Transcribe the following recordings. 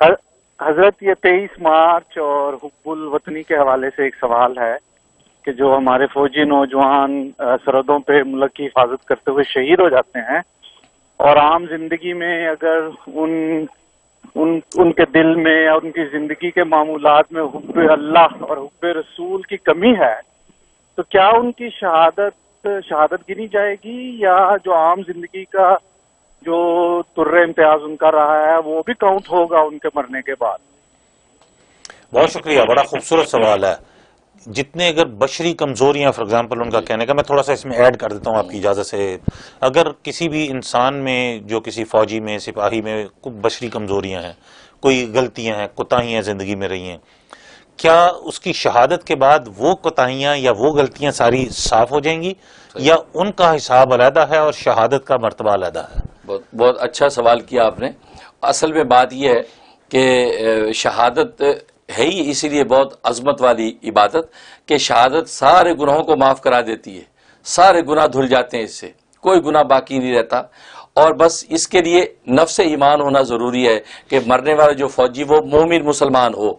ہر- حضرت یہ 23 مارچ اور حب الوطنی کے حوالے سے ایک سوال ہے کہ جو ہمارے فوجی نوجوان سرحدوں پہ ملک کی حفاظت کرتے ہوئے شہید ہو جاتے ہیں اور عام زندگی میں اگر ان کے دل میں یا ان کی زندگی کے معمولات میں حب اللہ اور حب رسول کی کمی ہے تو کیا ان کی شہادت گنی جائے گی یا جو عام زندگی کا جو امتیاز ان کا رہا ہے وہ بھی کاؤنٹ ہوگا ان کے مرنے کے بعد؟ بہت شکریہ، بڑا خوبصورت سوال ہے۔ جتنے اگر بشری کمزوریاں فار ایگزامپل ان کا کہنے کا، میں تھوڑا سا اس میں ایڈ کر دیتا ہوں آپ کی اجازت سے۔ اگر کسی بھی انسان میں، جو کسی فوجی میں، سپاہی میں کوئی بشری کمزوریاں ہیں، کوئی غلطیاں ہیں، کوتاہیاں زندگی میں رہی ہیں، کیا اس کی شہادت کے بعد وہ کوتاہیاں یا وہ غلطیاں ساری صاف ہو جائیں گی یا ان کا حساب علیحدہ ہے اور شہادت کا مرتبہ علیحدہ ہے؟ بہت اچھا سوال کیا آپ نے۔ اصل میں بات یہ ہے کہ شہادت ہے ہی اسی لیے بہت عظمت والی عبادت کہ شہادت سارے گناہوں کو معاف کرا دیتی ہے، سارے گناہ دھل جاتے ہیں، اس سے کوئی گناہ باقی نہیں رہتا۔ اور بس اس کے لیے نفس ایمان ہونا ضروری ہے کہ مرنے والا جو فوجی وہ مومن مسلمان ہو۔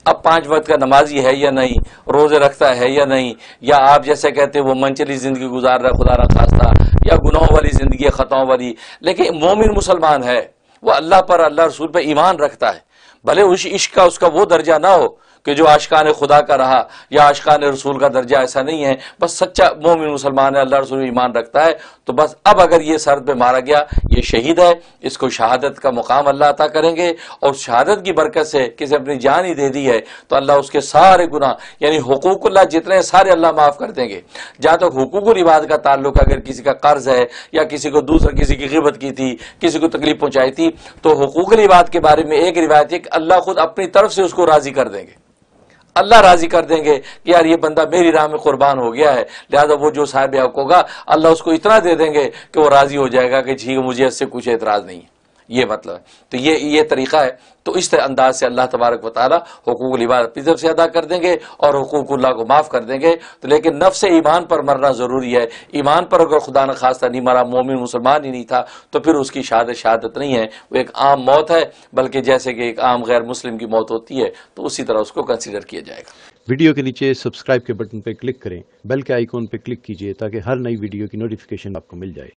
اب 5 وقت کا نمازی ہے یا نہیں، روزے رکھتا ہے یا نہیں، یا آپ جیسے کہتے ہیں وہ منچلی زندگی گزار رہا ہے خدا نہ خواستہ، یا گناہوں والی زندگی ہے، خطاؤں والی، لیکن مومن مسلمان ہے، وہ اللہ پر، اللہ رسول پہ ایمان رکھتا ہے، بھلے اس عشق کا اس کا وہ درجہ نہ ہو کہ جو عاشقان خدا کا رہا یا عاشقان رسول کا درجہ، ایسا نہیں ہے، بس سچا مومن مسلمان ہے، اللہ رسول ایمان رکھتا ہے، تو بس اب اگر یہ سرد پہ مارا گیا، یہ شہید ہے، اس کو شہادت کا مقام اللہ عطا کریں گے، اور شہادت کی برکت سے کسی اپنی جان ہی دے دی ہے تو اللہ اس کے سارے گناہ، یعنی حقوق اللہ جتنے سارے اللہ معاف کر دیں گے۔ جہاں تک حقوق العباد کا تعلق، اگر کسی کا قرض ہے یا کسی کو دوسرا کسی کی غیبت کی تھی، کسی کو تکلیف پہنچائی تھی، تو حقوق العباد کے بارے میں ایک روایت ہے کہ اللہ خود اپنی طرف سے اس کو راضی کر دیں گے، اللہ راضی کر دیں گے کہ یار یہ بندہ میری راہ میں قربان ہو گیا ہے، لہذا وہ جو صاحب حق ہوگا اللہ اس کو اتنا دے دیں گے کہ وہ راضی ہو جائے گا کہ ٹھیک ہے مجھے اس سے کچھ اعتراض نہیں ہے۔ یہ مطلب ہے، تو یہ طریقہ ہے۔ تو اس انداز سے اللہ تبارک و تعالی حقوق العباد اپنی طرف سے ادا کر دیں گے اور حقوق اللہ کو معاف کر دیں گے۔ تو لیکن نفس ایمان پر مرنا ضروری ہے۔ ایمان پر اگر خدا نہ خواستہ نہیں مرا، مومن مسلمان ہی نہیں تھا، تو پھر اس کی شہادت نہیں ہے، وہ ایک عام موت ہے، بلکہ جیسے کہ ایک عام غیر مسلم کی موت ہوتی ہے تو اسی طرح اس کو کنسیڈر کیا جائے گا۔ ویڈیو کے نیچے سبسکرائب کے بٹن پہ کلک کریں، بیل کے آئیکن پہ کلک کیجئے تاکہ ہر نئی ویڈیو کی نوٹیفیکیشن آپ کو مل جائے۔